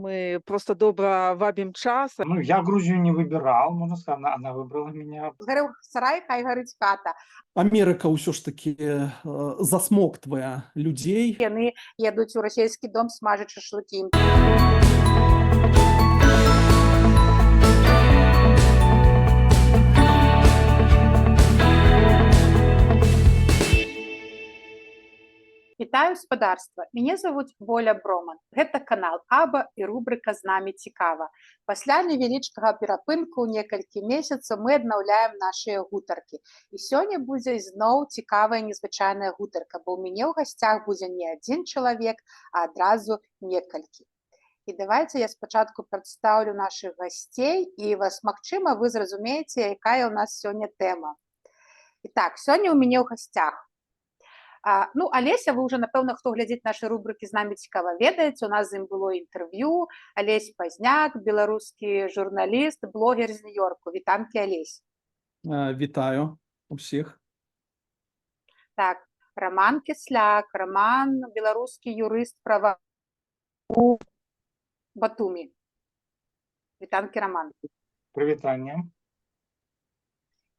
Мы просто добра вабім час. Ну, я Грузию не выбирал, можно сказать, она выбрала меня. Горив сарай, хай горить хата. Америка ўсё ж таки засмоктвае людзей. Яны едуць у расійскі дом смажыць шашлыкі. Вітаю спадарства. Мяне завуць Воля Броман. Гэта канал Аба і рубрыка «З намі цікава». Пасля невялічкага перапынку некалькі месяцаў мы аднаўляем нашыя гутаркі. І сёння будзе зноў цікавая незвычайная гутарка, бо ў мяне ў гасцях будзе не адзін чалавек, а адразу некалькі. І давайце я спачатку прадстаўлю нашых гасцей, і вас, магчыма, вы зразумееце, якая ў нас сёння тэма. Ітак, сёння ў мяне ў гасцях Алеся, вы ўжо, напэўна, хто глядзіць нашы рубрыкі «З намі цікава» ведаеце, у нас з ім было інтэрв'ю. Алесь Пазняк, беларускі журналіст, блогер з Нью-Йорку. Вітанкі, Алесь. Вітаю усіх. Так, Роман Кісляк, Роман, беларускі юрыст права у Батумі. Вітанкі, Роман. Прывітанне.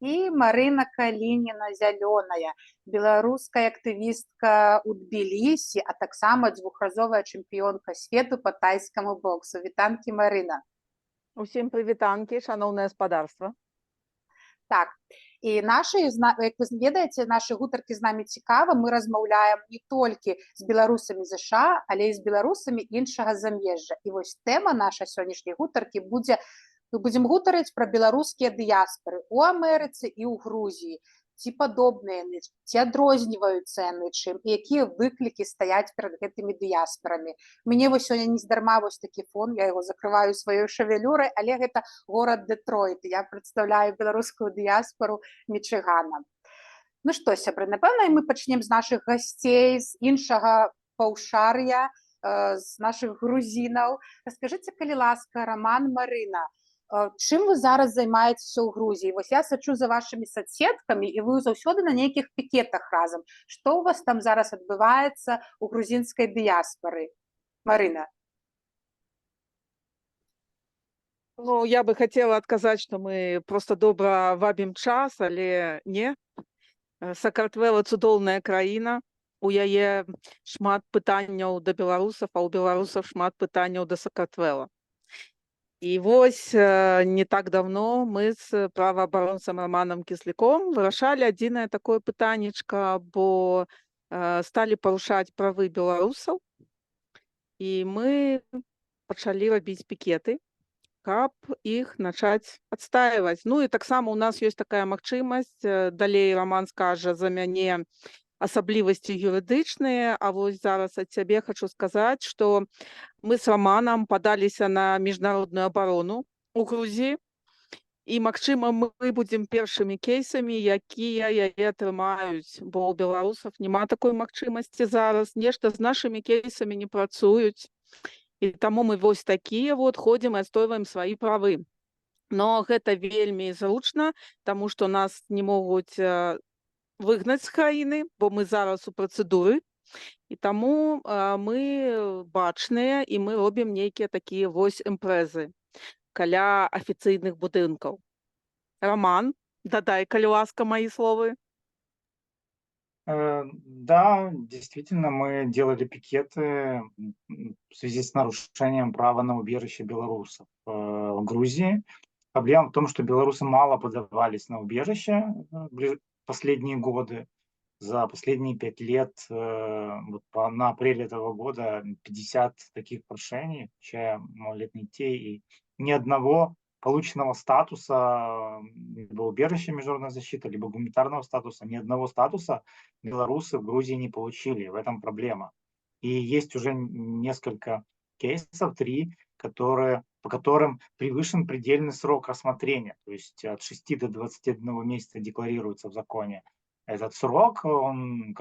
І Марына Калініна-Зялёная, беларуская актывістка ў Тбілісі, а таксама двухразовая чэмпіёнка свету па тайскаму боксу. Вітанкі, Марына. Усім прывітанкі, шаноўнае спадарства. Так, і як вы ведаеце, нашы гутаркі «З намі цікава», мы размаўляем не толькі з беларусамі ЗША, але і з беларусамі іншага замежжа. І вось тэма нашай сённяшняй гутаркі будзе: мы будзем гутарыць пра беларускія дыяспары ў Амерыцы і ў Грузіі. Ці падобныя яны, ці адрозніваюцца яны чым, і якія выклікі стаяць перад гэтымі дыяспарамі. Мне вось сёння нездарма вось такі фон, я яго закрываю сваёй шавелюрай, але гэта горад Дэтройт. Я прадстаўляю беларускую дыяспару Мічыгана. Ну што, сябры, напэўна, мы пачнем з нашых гасцей, з іншага паўшар'я, з нашых грузінаў. Раскажыце, калі ласка, Роман, Марына, чым вы зараз займаецеся ў Грузіі? Вось я сачу за вашымі соцсеткамі, і вы заўсёды на нейкіх пікетах разам. Што ў вас там зараз адбываецца ў грузінскай дыяспары? Марына. Ну, я бы хотела адказаць, што мы просто добра вабім час, але не. Сакартвэла цудоўная краіна, у яе шмат пытанняў да беларусаў, а ў беларусаў шмат пытанняў да Сакартвэла. І вось не так давно мы з праваабаронцам Романам Кісляком вырашалі адзінае такое пытаннечка, бо сталі парушаць правы беларусаў, і мы пачалі рабіць пікеты, каб іх начаць адстаиваць. Ну і таксама у нас ёсць такая магчымасць, далей Роман скажа за мяне асаблівасці юрыдычныя, а вось зараз ад цябе хочу сказаць, што мы з Романам падаліся на міжнародную абарону ў Грузіі, і, магчыма, мы будзем першымі кейсамі, якія яе атрымаюць, бо ў беларусаў няма такой магчымасці зараз, нешта з нашымі кейсамі не працуюць, і таму мы вось такія ходзім і адстойваем свае правы. Но гэта вельмі зручна, таму што нас не могуць выгнаць з краіны, бо мы зараз у працэдуры, і таму мы бачныя, і мы робім нейкія такія вось імпрэзы каля афіцыйных будынкаў. Роман, дадай, калі ласка, мои словы. Да, действительно, мы делали пикеты в связи с нарушением права на убежище белорусов в Грузии. Проблема в том, что белорусы мало подавались на убежище последние годы. За последние 5 лет, на апреле этого года, 50 таких прошений, включая малолетних детей, и ни одного полученного статуса, либо убежища международной защиты, либо гуманитарного статуса, ни одного статуса белорусы в Грузии не получили. В этом проблема. И есть уже несколько кейсов, 3, по которым превышен предельный срок рассмотрения, то есть от 6 до 21 месяца декларируется в законе. Этот срок, он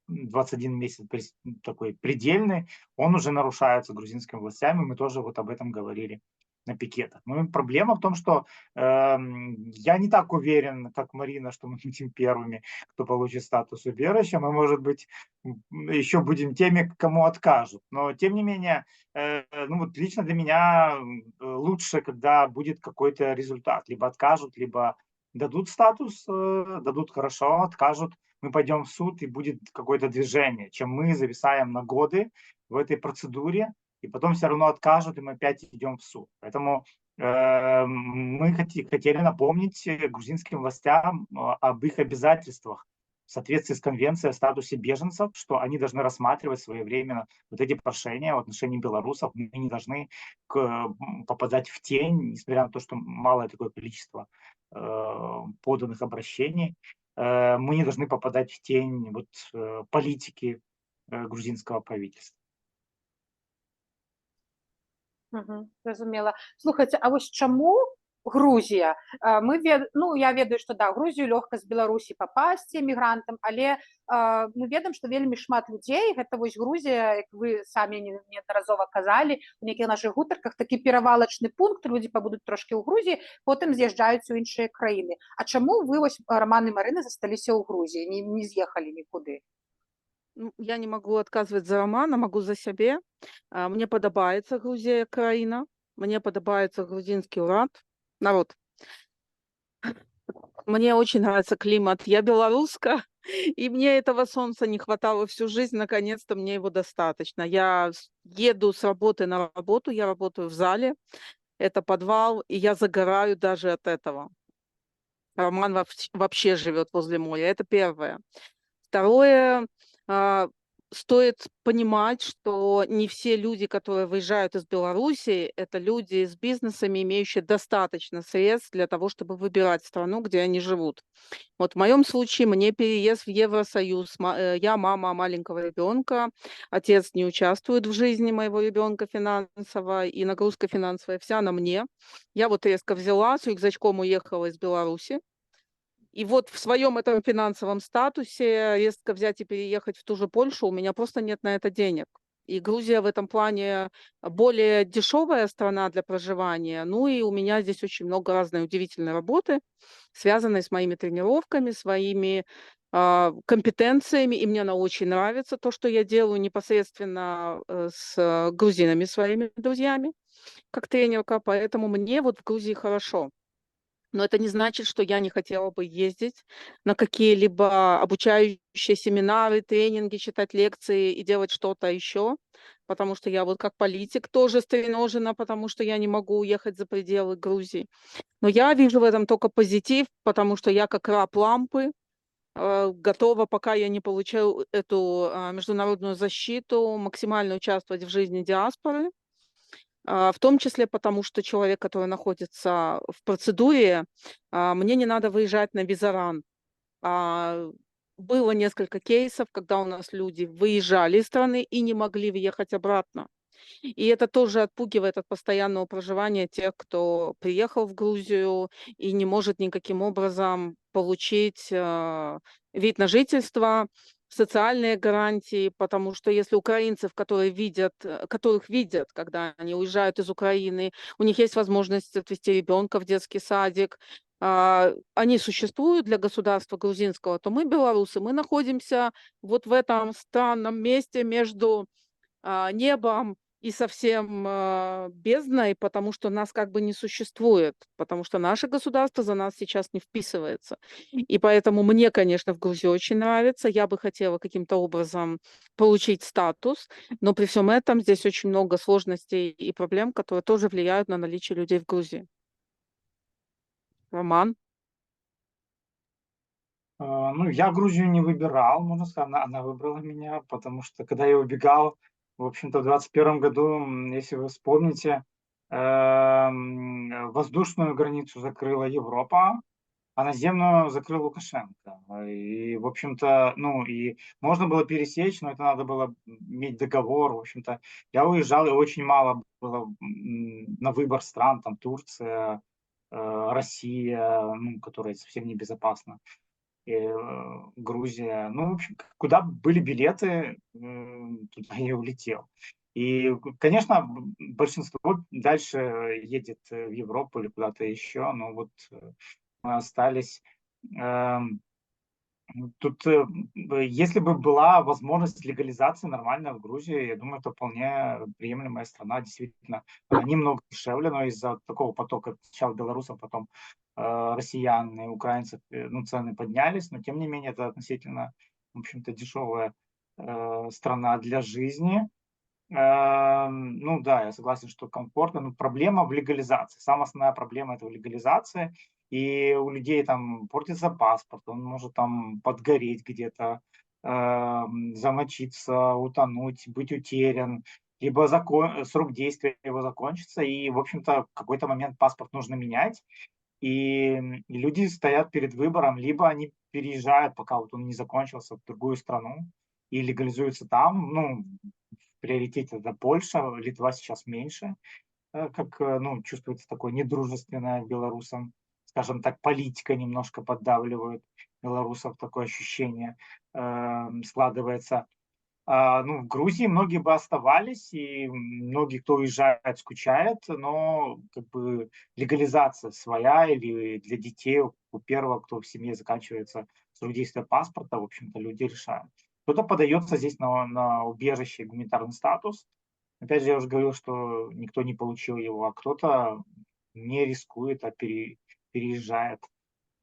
21 месяц такой предельный, он уже нарушается грузинскими властями, мы тоже об этом говорили на пикетах. Но проблема в том, что я не так уверен, как Марина, что мы будем первыми, кто получит статус убежища. Мы, может быть, еще будем теми, кому откажут. Но, тем не менее, ну вот лично для меня лучше, когда будет какой-то результат. Либо откажут, либо дадут статус, дадут хорошо, откажут, мы пойдем в суд, и будет какое-то движение, чем мы зависаем на годы в этой процедуре, и потом все равно откажут, и мы опять идем в суд. Поэтому мы хотели напомнить грузинским властям об их обязательствах в соответствии с Конвенцией о статусе беженцев, что они должны рассматривать своевременно вот эти прошения в отношении белорусов. Мы не должны попадать в тень, несмотря на то, что малое такое количество поданных обращений. Мы не должны попадать в тень вот, политики грузинского правительства. Зразумела. Слухайце, а вось чаму Грузія? Ну, я ведаю, што да, Грузію лёгка з Беларусі папасці мігрантам, але мы ведаем, што вельмі шмат людзей, гэта вось Грузія, як вы самі неаднаразова казалі, у нейкіх нашых гутарках такі перавалачны пункт, людзі пабудуць трошкі ў Грузіі, потым з'язджаюць у іншыя краіны. А чаму вы вось, Роман і Марына, засталіся ў Грузіі, не з'ехалі нікуды? Ну, я не могу отказывать за Романа, могу за себе. Мне подобается Грузия, краина. Мне подобается грузинский народ. Мне очень нравится климат. Я белоруска, и мне этого солнца не хватало всю жизнь. Наконец-то мне его достаточно. Я еду с работы на работу, я работаю в зале. Это подвал, и я загораю даже от этого. Роман вообще живет возле моря. Это первое. Второе, стоит понимать, что не все люди, которые выезжают из Беларуси, это люди с бизнесами, имеющие достаточно средств для того, чтобы выбирать страну, где они живут. Вот в моем случае мне переезд в Евросоюз. Я мама маленького ребенка, отец не участвует в жизни моего ребенка финансово, и нагрузка финансовая вся на мне. Я вот резко взяла, с рюкзачком уехала из Беларуси. И вот в своем этом финансовом статусе резко взять и переехать в ту же Польшу, у меня просто нет на это денег. И Грузия в этом плане более дешевая страна для проживания. Ну и у меня здесь очень много разной удивительной работы, связанной с моими тренировками, своими компетенциями. И мне она очень нравится, то, что я делаю непосредственно с грузинами, своими друзьями, как тренерка. Поэтому мне вот в Грузии хорошо. Но это не значит, что я не хотела бы ездить на какие-либо обучающие семинары, тренинги, читать лекции и делать что-то еще, потому что я вот как политик тоже стреножена, потому что я не могу уехать за пределы Грузии. Но я вижу в этом только позитив, потому что я как раб лампы готова, пока я не получаю эту международную защиту, максимально участвовать в жизни диаспоры. В том числе потому, что человек, который находится в процедуре, мне не надо выезжать на визаран. Было несколько кейсов, когда у нас люди выезжали из страны и не могли въехать обратно. И это тоже отпугивает от постоянного проживания тех, кто приехал в Грузию и не может никаким образом получить вид на жительство, социальные гарантии, потому что если украинцев, которых видят, когда они уезжают из Украины, у них есть возможность отвезти ребенка в детский садик, они существуют для государства грузинского, то мы, белорусы, мы находимся вот в этом странном месте между небом и совсем бездной, потому что нас как бы не существует, потому что наше государство за нас сейчас не вписывается. И поэтому мне, конечно, в Грузии очень нравится. Я бы хотела каким-то образом получить статус, но при всем этом здесь очень много сложностей и проблем, которые тоже влияют на наличие людей в Грузии. Роман? Ну, я Грузию не выбирал, можно сказать, она выбрала меня, потому что когда я убегал, в общем-то, в 2021 году, если вы вспомните, воздушную границу закрыла Европа, а наземную закрыл Лукашенко. И, в общем-то, ну, и можно было пересечь, но это надо было иметь договор. В общем-то, я уезжал, и очень мало было на выбор стран, там Турция, Россия, ну, которая совсем небезопасна. Грузия. Ну, в общем, куда были билеты, туда я и улетел. И, конечно, большинство дальше едет в Европу или куда-то еще, но вот мы остались. Эм, Тут, если бы была возможность легализации нормальная в Грузии, я думаю, это вполне приемлемая страна, действительно. Немного дешевле, но из-за такого потока сначала белорусов, потом россиян и украинцев, ну, цены поднялись, но тем не менее это относительно, в общем-то, дешевая страна для жизни. Ну да, я согласен, что комфортно, но проблема в легализации. Самая основная проблема это в легализации, и у людей там портится паспорт, он может там подгореть где-то, замочиться, утонуть, быть утерян, либо срок действия его закончится, и, в общем-то, в какой-то момент паспорт нужно менять, и люди стоят перед выбором, либо они переезжают, пока вот он не закончился, в другую страну и легализуются там. Ну, в приоритете это Польша, Литва сейчас меньше, как, ну, чувствуется такое недружественное к белорусам, скажем так, политика немножко поддавливает белорусов, такое ощущение складывается. Ну, в Грузии многие бы оставались, и многие, кто уезжает, скучает, но как бы легализация своя или для детей у первого, кто в семье заканчивается срок действия паспорта, в общем-то, люди решают. Кто-то подается здесь на убежище, гуманитарный статус. Опять же, я уже говорил, что никто не получил его, а кто-то не рискует, а переезжает.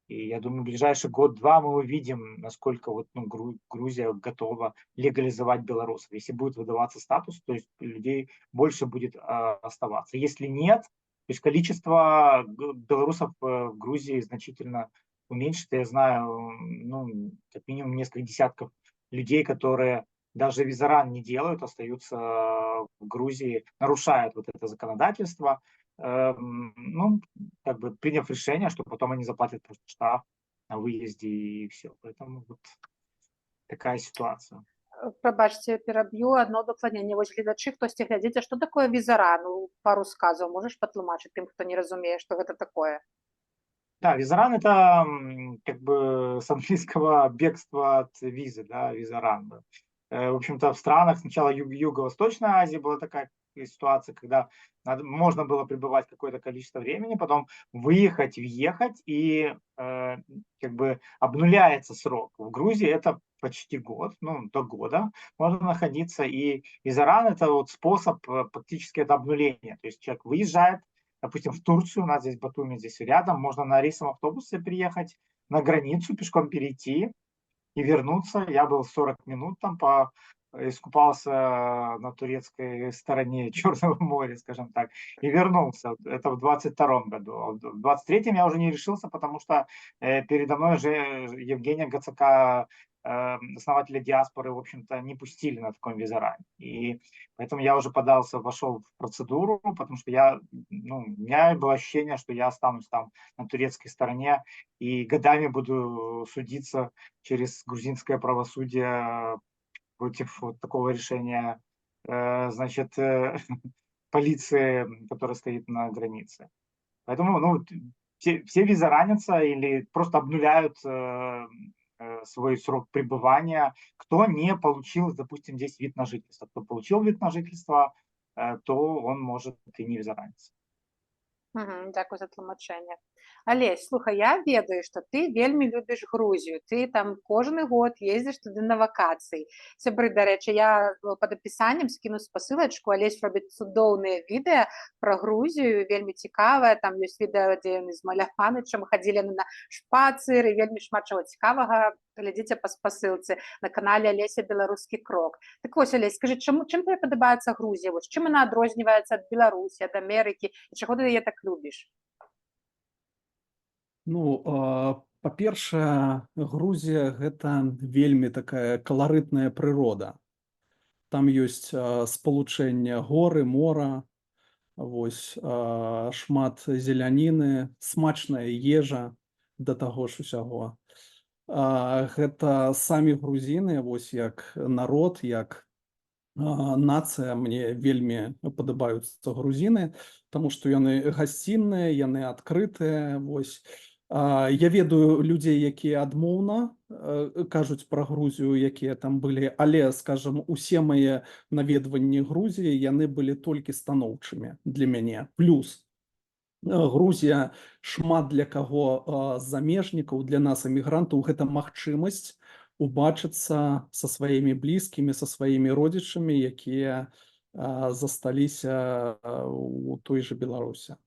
И я думаю, в ближайший год-два мы увидим, насколько вот, ну, Грузия готова легализовать белорусов. Если будет выдаваться статус, то есть людей больше будет оставаться. Если нет, то есть количество белорусов в Грузии значительно уменьшится. Я знаю, ну, как минимум несколько десятков людей, которые даже визаран не делают, остаются в Грузии, нарушают вот это законодательство, ну, как бы приняв решение, что потом они заплатят просто штраф на выезде и все. Поэтому вот такая ситуация. Прабачце, пераб'ю одно дапаўненне. Вось гледачы, хтосьці глядзіце, што такое візара? Ну, пару сказаў можаш патлумачыць тым, хто не разумее, што гэта такое? Да, визаран это как бы с английского бегство от визы, да, визаран. Да. В общем-то, в странах сначала Юго-Восточной Азии была такая ситуация, когда можно было пребывать какое-то количество времени, потом выехать, въехать, и как бы обнуляется срок. В Грузии это почти год, ну, до года можно находиться, и визаран это вот способ практически это обнуления. То есть человек выезжает, допустим, в Турцию, у нас здесь Батуми, здесь рядом, можно на рейсовом автобусе приехать, на границу пешком перейти и вернуться. Я был 40 минут там, искупался на турецкой стороне Черного моря, скажем так, и вернулся. Это в 22-м году. А в 23-м я уже не решился, потому что передо мной же Евгения Гацака, основателя диаспоры, в общем-то, не пустили на таком визаране. И поэтому я уже вошел в процедуру, потому что у меня было ощущение, что я останусь там на турецкой стороне и годами буду судиться через грузинское правосудие против вот такого решения, значит, полиции, которая стоит на границе. Поэтому, ну, все визаранятся или просто обнуляют свой срок пребывания, кто не получил, допустим, здесь вид на жительство. Кто получил вид на жительство, то он может и не визараниться. Дзякуй за тлумачэнне. Алесь, слухай, я ведаю, што ты вельмі любіш Грузію. Ты там кожны год ездзіш туды на вакацыі. Сябры, дарэчы, я пад апісаннем скіну спасылачку, Алесь робіць цудоўныя відэа пра Грузію, вельмі цікавая. Там ёсць відэа, дзе яны з Маляфанычам хадзілі на шпацыр, і вельмі шмат чаго цікавага. Глядзіце па спасылцы на канале Алеся Беларускі крок. Так вось, Алесь, скажы, чым тебе падабаецца Грузія? Вось чым яна адрозніваецца ад Беларусі, ад Амерыкі, і чаго ты яе так любіш? Ну, па-першае, Грузія гэта вельмі такая каларытная прырода. Там ёсць спалучэнне горы, мора, вось шмат зеляніны, смачная ежа да таго ж усяго. Гэта самі грузіны, вось як народ, як нацыя, мне вельмі падабаюцца грузіны, таму што яны гасцінныя, яны адкрытыя, вось. Я ведаю людзей, якія адмоўна кажуць пра Грузію, якія там былі, але, скажам, усе мае наведванні Грузіі, яны былі толькі станоўчымі для мяне. Плюс Грузія шмат для каго з замежнікаў, для нас, эмігрантаў, гэта магчымасць убачыцца са сваімі блізкімі, са сваімі родзічамі, якія засталіся у той жа Беларусі.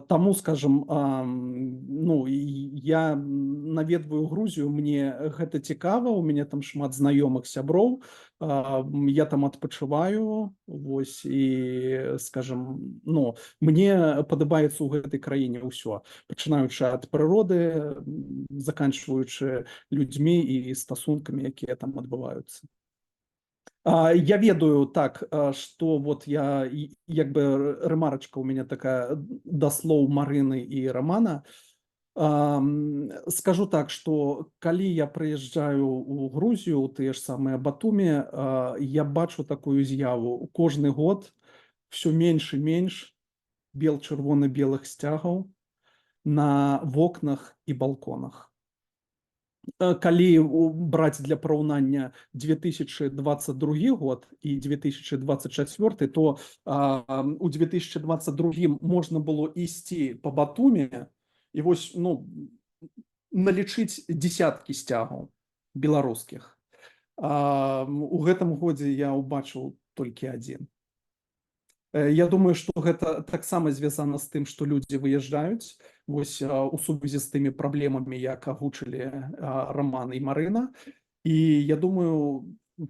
Таму, скажем, ну, я наведваю Грузію, мне гэта цікава, у мяне там шмат знаёмых сяброў, я там адпачываю, вось, і, скажем, ну, мне падабаецца ў гэтай краіне ўсё, пачынаючы ад прыроды, заканчваючы людзьмі і стасункамі, якія там адбываюцца. Я ведаю так, что вот я, як бы ремарочка у меня такая до слов Марины и Романа. Скажу так, что калі я прыязджаю у Грузію, у тыя ж самыя Батумі, я бачу такую з'яву. Кожны год все менш і менш чырвона-белых сцягаў на вокнах і балконах. Калі браць для параўнання 2022 год і 2024, то у 2022 можна было ісці па Батуме і вось, ну, налічыць десяткі сцягаў беларускіх. У гэтым годзе я ўбачыў толькі адзін. Я думаю, што гэта таксама звязана з тым, што людзі выязджаюць, вось у сувязі з тымі праблемамі, як агучылі Роман і Марына. І я думаю,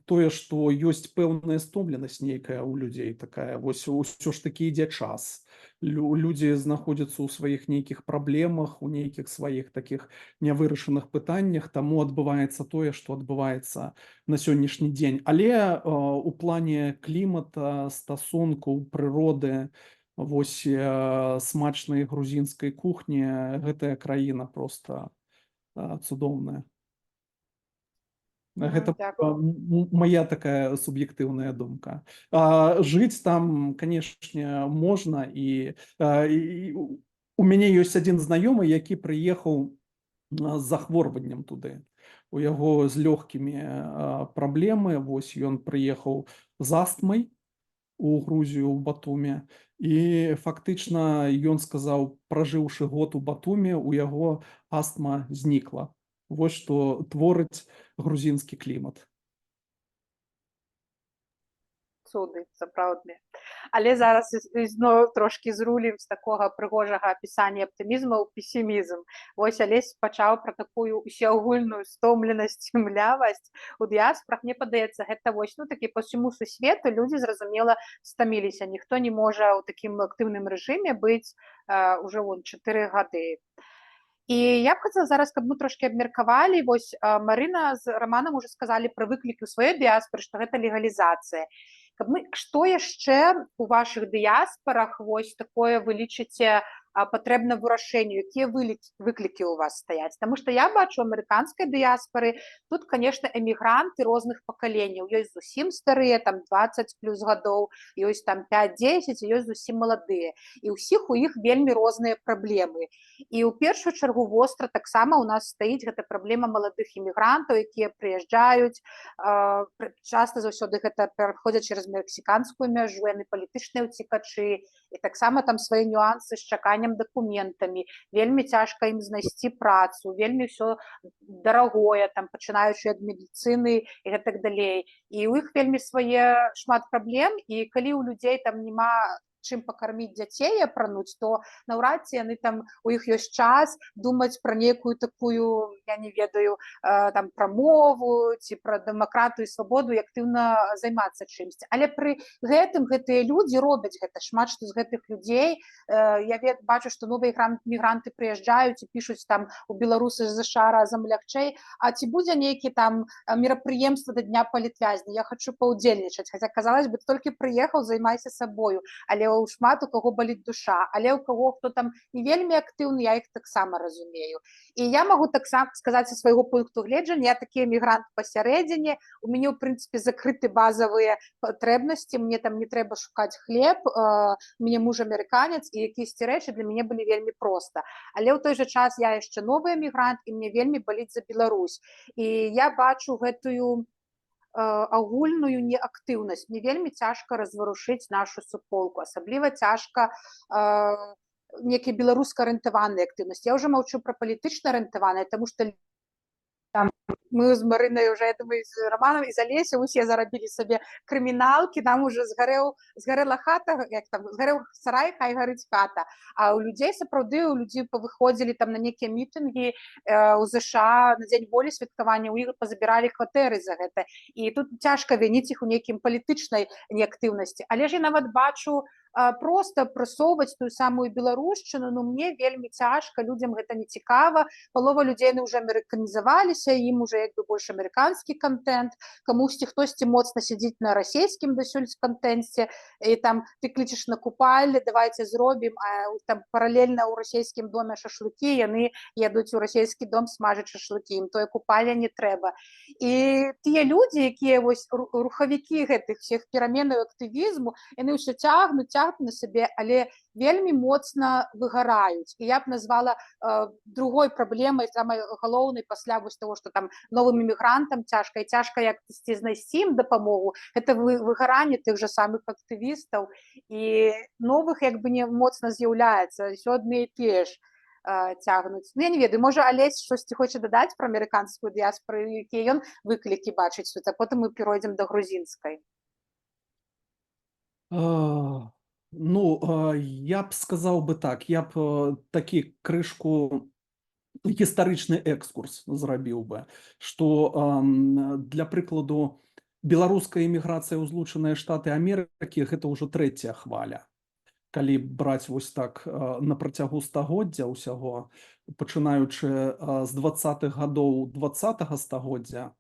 тое, што ёсць пэўная стомленасць нейкая ў людзей такая, вось усё ж такі ідзе час. Людзі знаходзяцца ў сваіх нейкіх праблемах, у нейкіх сваіх такіх нявырашаных пытаннях, таму адбываецца тое, што адбываецца на сённяшні дзень. Але у плане клімата, стасункаў, прыроды, вось смачнай грузінскай кухні, гэтая краіна проста цудоўная. Гэта моя такая суб'ектыўная думка. Жыць там, канешне, можна, і у мяне ёсць адзін знаёмы, які прыехаў з захворваннем туды. У яго з лёгкімі праблемы, вось ён прыехаў з астмай у Грузію, у Батуме, і фактычна ён сказаў, пражыўшы год у Батуме, у яго астма знікла. Вось што творыць грузінскі клімат. Цуды, сапраўдныя. Але зараз зноў трошкі зрулім з такога прыгожага апісання аптымізму ў песімізм. Вось Алесь пачаў пра такую усеагульную стомленасць, млявасць у дыяспарах. Мне падаецца, гэта вось, ну, такі па ўсяму сусвету людзі, зразумела, стаміліся. Ніхто не можа ў такім актыўным рэжыме быць ўжо 4 гады. І я б хацела зараз, каб мы трошкі абмеркавалі, вось Марына з Романам уже сказалі пра выклікі ў сваёй дыяспары, што гэта легалізацыя. Каб мы, што яшчэ у вашых дыяспарах вось такое вы лічыце патрэбна вырашэнню, якія выклікі ў вас стаяць? Таму што я бачу амерыканскай дыяспары, тут, конечно, эмігранты розных пакаленняў. Ёсць зусім старыя, там 20 плюс гадоў, ёсць там 5-10, ёсць зусім маладыя. І ўсіх у іх вельмі розныя праблемы. І ў першую чаргу востра таксама у нас стаіць гэта праблема маладых эмігрантаў, якія прыязджаюць. Часта заўсёды гэта праходзяць через мексіканскую мяжу, яны палітычныя ўцекачы, і таксама там свае нюансы з чаканнем дакументамі. Вельмі цяжка ім знайсці працу, вельмі ўсё дарагое, там, пачынаючы ад медыцыны і гэтак далей. І ў іх вельмі свае шмат праблем, і калі ў людзей там няма чым пакарміць дзяцей, апрануць, то наўрад ці яны там, у іх ёсць час думаць пра нейкую такую, я не ведаю, там, пра мову ці пра дэмакратыю і свабоду і актыўна займацца чымсьці. Але пры гэтым гэтыя людзі робяць гэта. Шмат што з гэтых людзей, я бачу, што новыя мігранты прыязджаюць і пішуць там у беларусы з ЗША разам лягчэй, а ці будзе нейкі там мерапрыемства да дня палітвязня, я хачу паўдзельнічаць, хаця, казалось бы, толькі прыехаў, займайся сабою, але шмат у каго баліць душа, але ў каго хто там не вельмі актыўны, я іх таксама разумею. І я магу таксама сказаць са свайго пункту гледжання, я такі эмігрант пасярэдзіне, у мяне ў прынцыпе закрыты базавыя патрэбнасці, мне там не трэба шукаць хлеб, мне муж амерыканец, і якісьці рэчы для мяне былі вельмі проста. Але ў той жа час я яшчэ новы эмігрант, і мне вельмі баліць за Беларусь. І я бачу гэтую агульную неактыўнасць. Мне вельмі цяжка разварушыць нашу суполку, асабліва цяжка нейкія беларуска арыентаваныя актыўнасці. Я ўжо маўчу пра палітычна арыентаваныя, таму што там мы з Марынай уже, я думаю, з Романом і з Алесей усе зарабілі сабе крыміналкі, нам уже згарэла хата, як там, згарэў сарай, хай гарыць хата. А ў людзей сапраўды, у людзей павыходзілі там на нейкія мітынгі ў ЗША на дзень волі святкавання, у іх пазабіралі кватэры за гэта. І тут цяжка вініць іх у нейкім палітычнай неактыўнасці. Але ж я нават бачу проста прасоўваць тую самую беларушчыну, ну мне вельмі цяжка, людзям гэта не цікава, палова людзей уже амерыканізаваліся, ім уже як бы больш амерыканскі контент, камусьці хтосьці моцна сядзіць на расійскім дасюль контенце, і там ты клічаш на купаль, давайце зробім, а там паралельна ў расійскім доме шашлыкі, яны едуць у расійскі дом смажыць шашлыкі, ім тое купаля не трэба. І тыя людзі, якія вось рухавікі гэтых всех пераменаў актывізму, яны ўсё цягнуць на сабе, але вельмі моцна выгараюць. І я б назвала другой праблемай, самай галоўнай пасля вось того, што там новым эмігрантам цяжка, і цяжка як знайсці ім дапамогу, гэта выгаранне тых жа самых актывістаў, і новых як бы не моцна з'яўляецца, ўсё адны і тыя ж цягнуць. Ну, я не ведаю, можа Алесь штосьці хоча дадаць пра амерыканскую дыяспору, якія ён выклікі бачыць тут, а потым мы перайдзем да грузінскай. Ну, я б сказаў бы так, я б такі крышку гістарычны экскурс зрабіў бы, што для прыкладу беларуская эміграцыя ў Злучаныя Штаты Амерыкі гэта ўжо трэцяя хваля. Калі браць вось так на працягу стагоддзя ўсяго, пачынаючы з 20-х гадоў 20-го стагоддзя,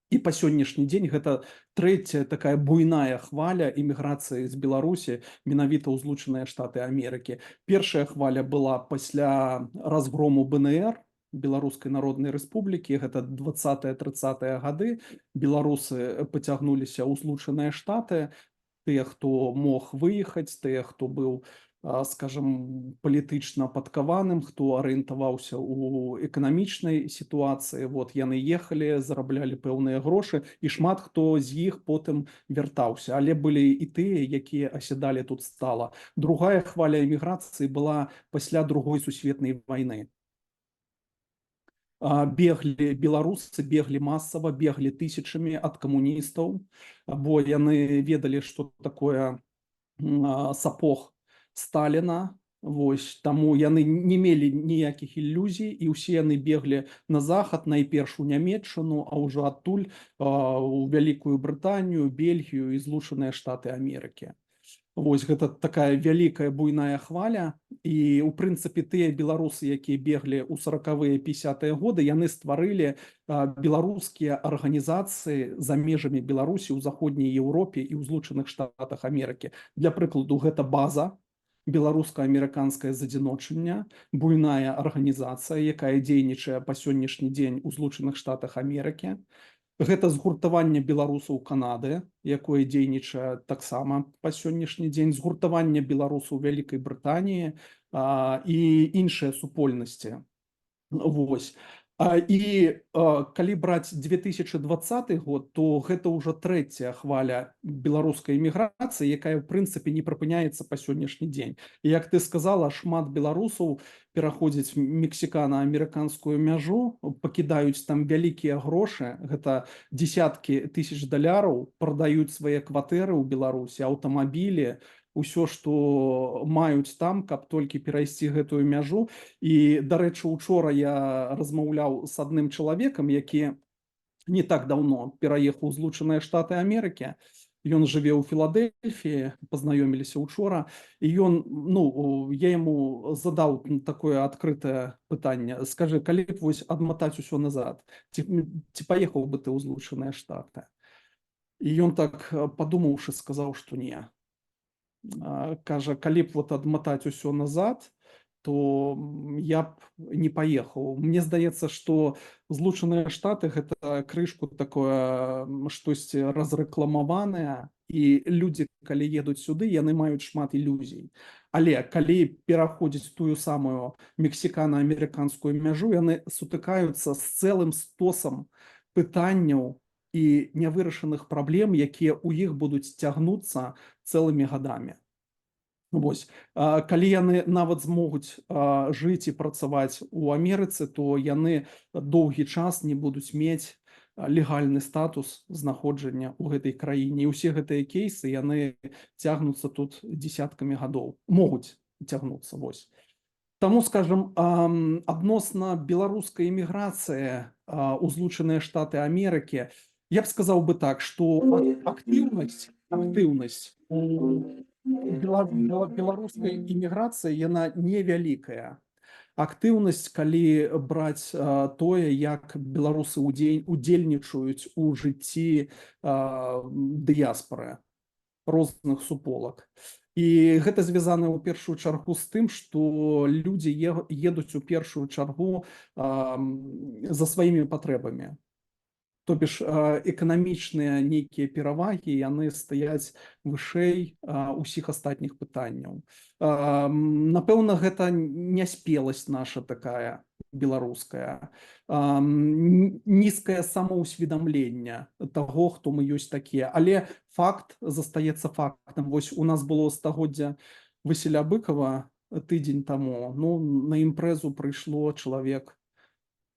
і па сённяшні дзень гэта трэцяя такая буйная хваля эміграцыі з Беларусі менавіта ў Злучаныя Штаты Амерыкі. Першая хваля была пасля разгрому БНР, Беларускай Народнай Рэспублікі, гэта 20-30-е гады. Беларусы пацягнуліся ў Злучаныя Штаты, тыя, хто мог выехаць, тыя, хто быў, скажем, палітычна падкаваным, хто арыентаваўся ў эканамічнай сітуацыі, вот яны ехалі, зараблялі пэўныя грошы, і шмат хто з іх потым вяртаўся, але былі і тыя, якія асядалі тут стала. Другая хваля эміграцыі была пасля Другой сусветнай вайны. Беглі беларусы, беглі масава, беглі тысячамі ад камуністаў, бо яны ведалі, што такое сапог Сталіна, вось, таму яны не мелі ніякіх ілюзій, і ўсе яны беглі на захад, найперш у Нямецчыну, а ўжо адтуль у Вялікую Брытанію, Бельгію і Злучаныя Штаты Амерыкі. Вось гэта такая вялікая буйная хваля, і ў прынцыпе тыя беларусы, якія беглі ў 40-е, 50-е годы, яны стварылі беларускія арганізацыі за межамі Беларусі ў заходняй Еўропе і ў Злучаных Штатах Амерыкі. Для прыкладу, гэта база, беларуска-амерыканскае задзіночанне, буйная арганізацыя, якая дзейнічае па сённяшні дзень у Злучаных Штатах Амерыкі. Гэта згуртаванне беларусаў Канады, якое дзейнічае таксама па сённяшні дзень, згуртаванне беларусаў Вялікай Брытаніі і іншыя супольнасці. Вось. І калі браць 2020 год, то гэта ўжо трэцяя хваля беларускай эміграцыі, якая ў прынцыпе не прыпыняецца па сённяшні дзень. І як ты сказала, шмат беларусаў пераходзяць мексікана-амерыканскую мяжу, пакідаюць там вялікія грошы, гэта дзесяткі тысяч даляраў, прадаюць свае кватэры ў Беларусі, аўтамабілі, усё, што маюць там, каб толькі перайсці гэтую мяжу. І, дарэчы, учора я размаўляў з адным чалавекам, які не так даўно пераехаў у Злучаныя Штаты Амерыкі. Ён жыве ў Філадельфіі, пазнаёміліся учора, і ён, я яму задаў такое адкрытае пытанне: скажы, калі б вось адматаць усё назад, ці паехаў бы ты ў Злучаныя Штаты? І ён так, падумаўшы, сказаў, што не. кажа, калі б вот адматаць усё назад, то я б не паехаў. Мне здаецца, што Злучаныя Штаты гэта крышку такое штосьці разрэкламаванае, і людзі, калі едуць сюды, яны маюць шмат ілюзій. Але калі пераходзіць тую самую мексікана-амерыканскую мяжу, яны сутыкаюцца з цэлым стосам пытанняў і нявырашаных праблем, якія ў іх будуць цягнуцца цэлымі гадамі. Вось. Калі яны нават змогуць жыць і працаваць у Амерыцы, то яны доўгі час не будуць мець легальны статус знаходжання ў гэтай краіне. І ўсе гэтыя кейсы, яны цягнуцца тут дзесяткамі гадоў. Могуць цягнуцца, вось. Таму, скажем, адносна беларускай эміграцыі ў Злучаныя Штаты Амерыкі, я б сказаў бы так, што актыўнасць у беларускай эміграцыі, яна невялікая. Актыўнасць, калі браць тое, як беларусы удзельнічаюць у жыцці дыяспары розных суполак. І гэта звязана ў першую чаргу з тым, што людзі едуць у першую чаргу за сваімі патрэбамі. То бишь эканамічныя нейкія перавагі, яны стаяць вышэй усіх астатніх пытанняў. Напэўна, гэта няспеласць наша такая беларуская, нізкае самаўсведамленне таго, хто мы ёсць такія. Але факт застаецца фактам. Вось у нас было стагоддзя Васіля Быкова тыдзень таму. Ну, на імпрэзу прыйшло чалавек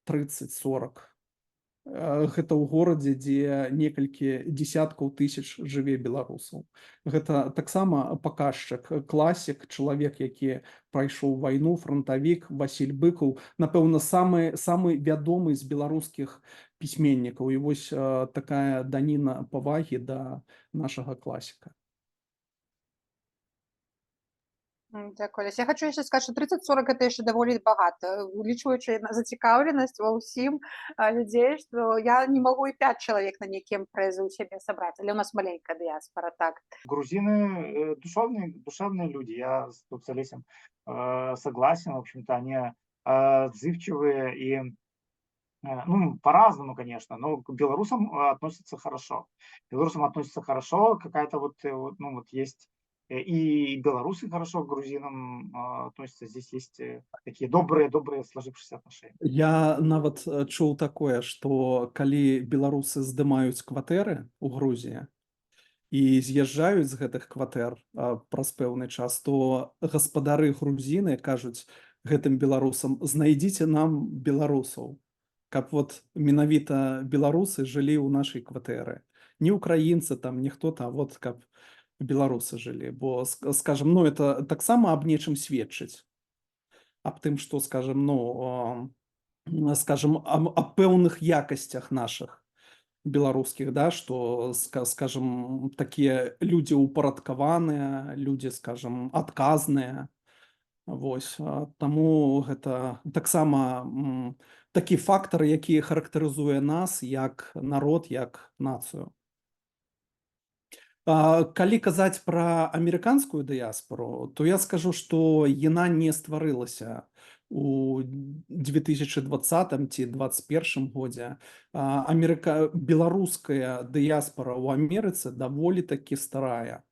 30-40. Гэта ў горадзе, дзе некалькі дзесяткаў тысяч жыве беларусаў. Гэта таксама паказчык, класік, чалавек, які прайшоў вайну, фронтавік, Васіль Быкаў, напэўна, самы вядомы з беларускіх пісьменнікаў. І вось такая даніна павагі да нашага класіка. Дякую. Я хочу яшчэ сказаць, што 30-40 гэта яшчэ даволі багата, улічваючы зацікаўленасць ва ўсім людзей, што я не магу і 5 чалавек на нейкія імпрэзы ў сябе сабраць, але у нас маленькая дыяспора, так. Грузины душевные люди, я тут с Олесем согласен, в общем-то, они отзывчивые и, ну, по-разному, конечно, но к белорусам относятся хорошо. К белорусам относятся хорошо, какая-то вот, ну, вот есть. И белорусы хорошо к грузинам относятся. Здесь есть такие добрые сложившиеся отношения. Я нават чуў такое, што калі беларусы здымаюць кватэры ў Грузіі і з'язджаюць з гэтых кватэр праз пэўны час, то гаспадары грузіны кажуць гэтым беларусам: знайдзіце нам беларусаў, каб вот менавіта беларусы жылі ў нашай кватэры. Не украінцы там, ніхто там, вот каб беларусы жылі. Бо, скажем, ну, это таксама аб нечым сведчыць. Аб тым, што, скажем, ну, скажем, аб пэўных якасцях нашых беларускіх, да, што, скажем, такія людзі упарадкаваныя, людзі, скажем, адказныя. Вось. Таму гэта таксама такі фактар, які характарызуе нас як народ, як нацыю. Калі казаць пра амерыканскую дыяспору, то я скажу, што яна не стварылася у 2020 ці 2021 годзе. Беларуская дыяспора ў Амерыцы даволі такі старая.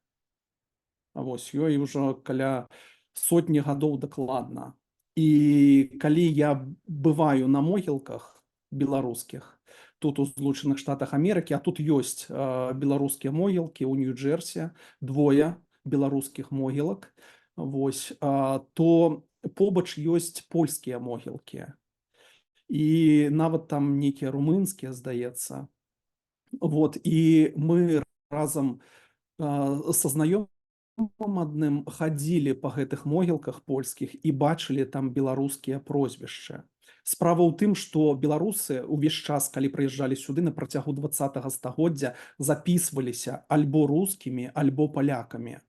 Вось, ёй ўжо каля сотні гадоў дакладна. І калі я бываю на могілках беларускіх, тут у Злучаных Штатах Амерыкі, а тут ёсць беларускія могілкі ў Нью-Джерсі, 2 беларускіх могілак, вось, то побач ёсць польскія могілкі. І нават там нейкія румынскія, здаецца. Вот, і мы разам са знаёмым адным хадзілі па гэтых могілках польскіх і бачылі там беларускія прозвішчы. Справа ў тым, што беларусы ўвесь час, калі прыязджалі сюды на працягу 20-го стагоддзя, запісваліся альбо рускімі, альбо палякамі.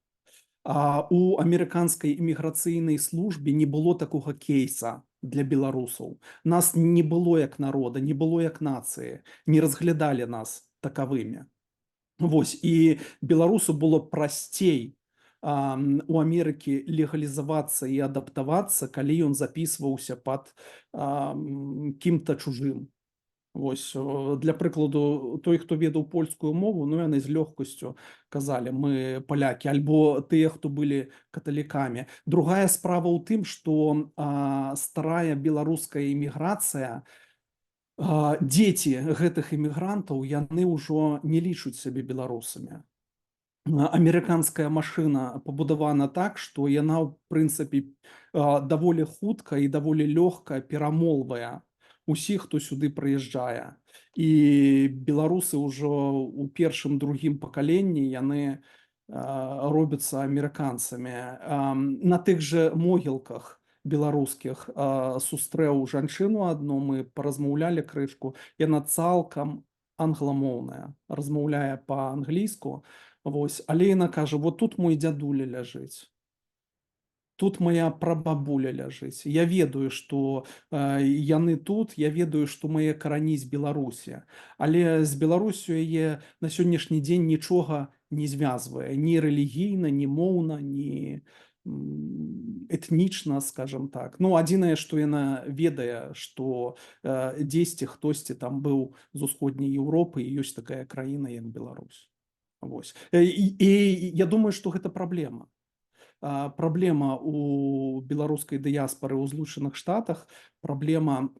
У амерыканскай іміграцыйнай службе не было такога кейса для беларусаў. Нас не было як народа, не было як нацыі, не разглядалі нас такавымі. Вось, і беларусу было прасцей у Амерыкі легалізавацца і адаптавацца, калі ён запісваўся пад кім-то чужым. Вось, для прыкладу, той, хто ведаў польскую мову, ну, яны з лёгкасцю казалі, мы палякі, альбо тыя, хто былі каталікамі. Другая справа ў тым, што старая беларуская эміграцыя, дзеці гэтых эмігрантаў, яны ўжо не лічуць сябе беларусамі. Амерыканская машына пабудавана так, што яна, ў прынцыпе, даволі хутка і даволі лёгка перамолвае усіх, хто сюды прыязджае. І беларусы ўжо ў першым, другім пакаленні яны робяцца амерыканцамі. На тых жа могілках беларускіх сустрэў жанчыну адну, мы паразмаўлялі крышку, яна цалкам англамоўная, размаўляе па-англійску, вось, але яна кажа, вот тут мой дзядуля ляжыць. Тут моя прабабуля ляжыць. Я ведаю, што яны тут, я ведаю, што мае карані з Беларусі. Але з Беларусю яе на сённяшні дзень нічога не звязвае. Ні рэлігійна, ні моўна, ні этнічна, скажем так. Ну, адзінае, што яна ведае, што дзесьці хтосьці там быў з усходняй Еўропы, і ёсць такая краіна, як Беларусь. Вось. І я думаю, што гэта праблема. Праблема у беларускай дыяспары ў Злучаных Штатах, праблема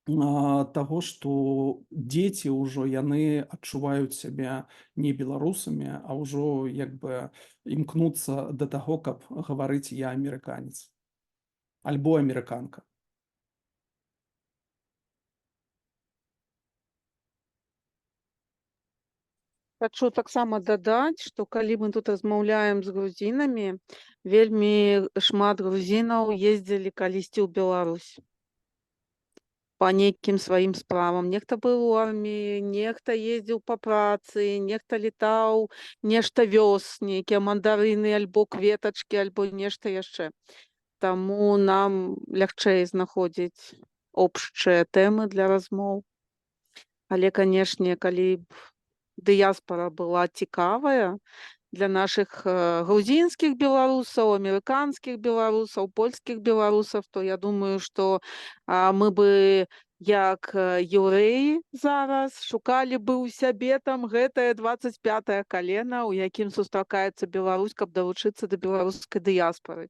таго, што дзеці ўжо яны адчуваюць сябе не беларусамі, а ўжо як бы імкнуцца да таго, каб гаварыць я амерыканец альбо амерыканка. Хачу таксама дадаць, што калі мы тут размаўляем з грузінамі, вельмі шмат грузінаў ездзілі калісьці ў Беларусь па нейкім сваім справам. Нехта быў у арміі, нехта ездзіў па працы, нехта летаў, нешта вёз, нейкія мандарыны альбо кветачкі, альбо нешта яшчэ. Таму нам лягчэй знаходзіць общыя тэмы для размоў. Але, канешне, калі б дыяспара была цікавая для нашых грузінскіх беларусаў, амерыканскіх беларусаў, польскіх беларусаў, то я думаю, што мы бы як еўрэі зараз шукалі бы ў сябе там гэтае 25-е калена, у якім сустракаецца Беларусь, каб далучыцца да беларускай дыяспары.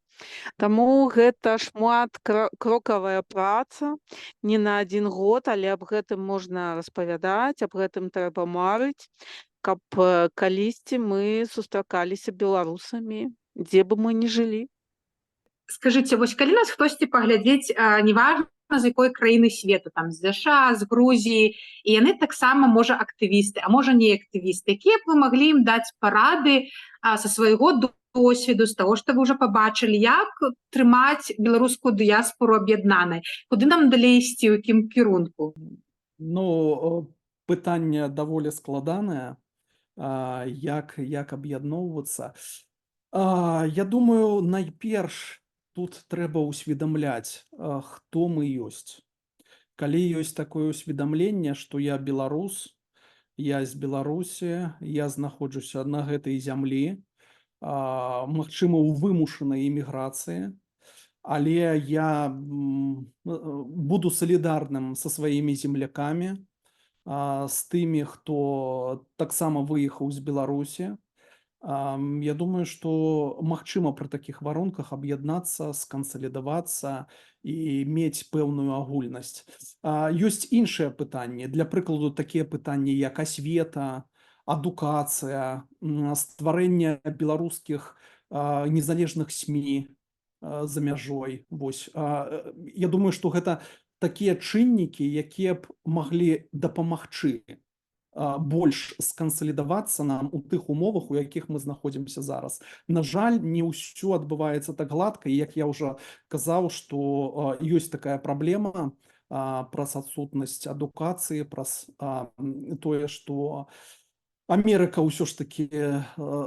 Таму гэта шмат крокавая праца, не на адзін год, але аб гэтым можна распавядаць, аб гэтым трэба марыць, каб калісьці мы сустракаліся беларусамі, дзе бы мы ні жылі. Скажыце, вось калі нас хтосьці паглядзець, неважна з якой краіны свету, там з ЗША, з Грузіі, і яны таксама, можа, актывісты, а можа, не актывісты, якія б вы маглі ім даць парады са свайго досведу, з таго, што вы ўжо пабачылі, як трымаць беларускую дыяспору аб'яднанай, куды нам далей ісці, у якім кірунку? Ну, пытанне даволі складанае, як аб'ядноўвацца. Я думаю, найперш тут трэба ўсведамляць, хто мы ёсць. Калі ёсць такое ўсведамленне, што я беларус, я з Беларусі, я знаходжуся на гэтай зямлі, магчыма, у вымушанай эміграцыі, але я буду салідарным са сваімі землякамі, з тымі, хто таксама выехаў з Беларусі. Я думаю, што магчыма пры такіх варунках аб'яднацца, скансалідавацца і мець пэўную агульнасць. Ёсць іншыя пытанні. Для прыкладу, такія пытанні, як асвета, адукацыя, стварэнне беларускіх незалежных СМІ за мяжой. Вось. Я думаю, што гэта такія чыннікі, якія б маглі дапамагчы больш скансалідавацца нам у тых умовах, у якіх мы знаходзімся зараз. На жаль, не ўсё адбываецца так гладка, і як я ўжо казаў, што ёсць такая праблема праз адсутнасць адукацыі, праз тое, што Амерыка ўсё ж такі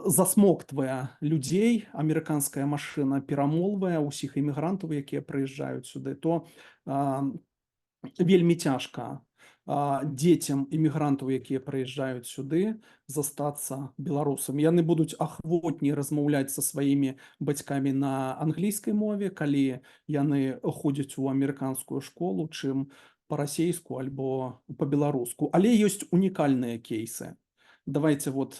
засмоктвае людзей, амерыканская машына перамолвае ўсіх эмігрантаў, якія прыязджаюць сюды, то вельмі цяжка дзецям імігрантаў, якія прыязджаюць сюды, застацца беларусамі. Яны будуць ахвотней размаўляць са сваімі бацькамі на англійскай мове, калі яны ходзяць у амерыканскую школу, чым па-расейску альбо па-беларуску. Але ёсць унікальныя кейсы. Давайте вот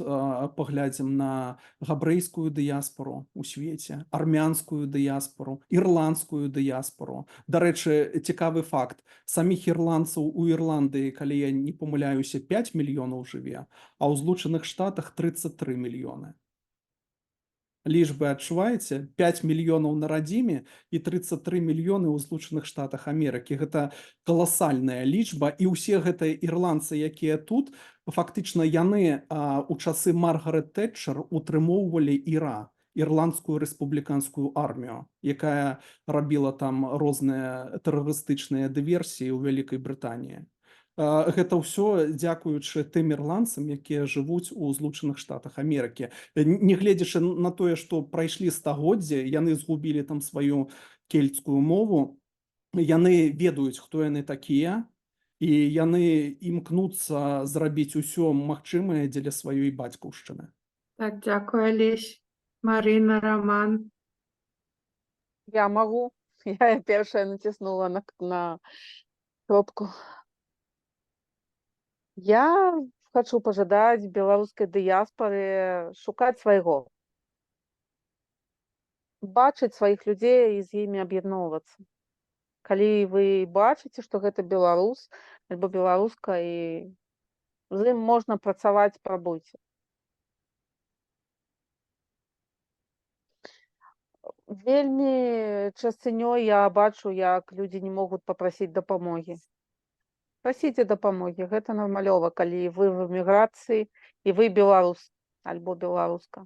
поглядзім на габрэйскую дыяспору у свеце, армянскую дыяспору, ірландскую дыяспору. Дарэчы, цікавы факт. Саміх ірландцаў у Ірландыі, калі я не памыляюся, 5 мільёнаў жыве, а ў Злучаных Штатах 33 мільёны. Лічбы адчуваеце? 5 мільёнаў на радзіме і 33 мільёны ў Злучаных Штатах Амерыкі. Гэта каласальная лічба, і ўсе гэтыя ірландцы, якія тут, фактычна яны у часы Маргарет Тэтчер утрымоўвалі ІРА, ірландскую рэспубліканскую армію, якая рабіла там розныя тэрарыстычныя дыверсіі ў Вялікай Брытаніі. Гэта ўсё дзякуючы тым ірландцам, якія жывуць у Злучаных Штатах Амерыкі. Нягледзячы на тое, што прайшлі стагоддзі, яны згубілі там сваю кельцкую мову, яны ведаюць, хто яны такія, і яны імкнуцца зрабіць усё магчымае дзеля сваёй бацькаўшчыны. Так, дякую, Алесь. Марина, Роман. Я могу. Я першая натиснула на кнопку. Я хочу пожадаць беларускай дыяспоры шукаць свайго. Бачыць сваіх людзей і з імі аб'ядноўвацца. Калі вы бачыце, што гэта беларус альбо беларуска, і з ім можна працаваць, спрабуйце. Вельмі часцінёй я бачу, як людзі не могуць папрасіць дапамогі. Прасіце дапамогі, гэта нармалёва, калі вы в эміграцыі і вы беларус альбо беларуска.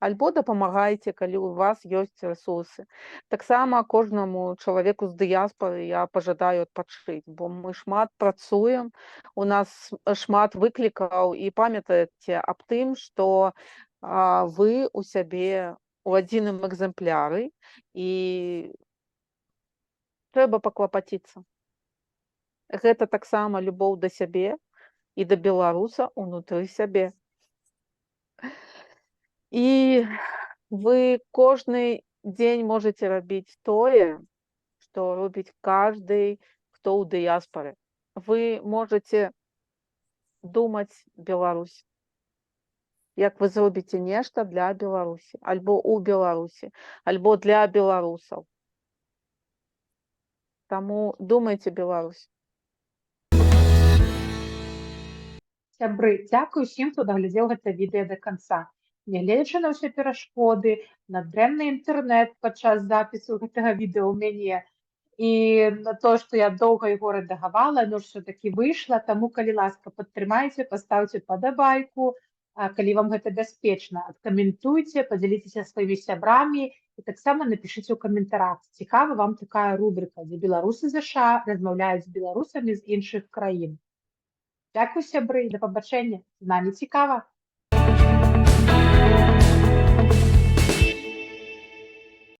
Альбо дапамагаеце, калі у вас ёсць рэсурсы. Таксама кожнаму чалавеку з дыяспоры я пажадаю адпачыць, бо мы шмат працуем, у нас шмат выклікаў, і памятайце аб тым, што вы у сябе у адзіным экземпляры, і трэба паклапаціцца. Гэта таксама любоў да сябе і да беларуса ўнутры сябе. І вы кожны дзень можаце рабіць тое, што робіць кожны, хто ў дыяспоры. Вы можаце думаць Беларусь. Як вы зробіце нешта для Беларусі, альбо ў Беларусі, альбо для беларусаў. Таму думайце Беларусь. Сябры, дзякую усім, хто даглядзеў гэта відэа да канца. Нягледзячы на ўсе перашкоды, на дрэнны інтэрнэт падчас запісу гэтага відэа ў мяне, і на то, што я доўга яго рэдагавала, но ж все-таки выйшла, таму, калі ласка, падтрымайце, пастаўце падабайку, калі вам гэта бяспечна, адкаментуйце, падзяліцеся сваімі сябрамі і таксама напішыце ў каментарах, цікава вам такая рубрика, дзе беларусы ЗША размаўляюць з беларусамі з іншых краін. Дзякуй, сябры, да пабачэння, з намі цікава.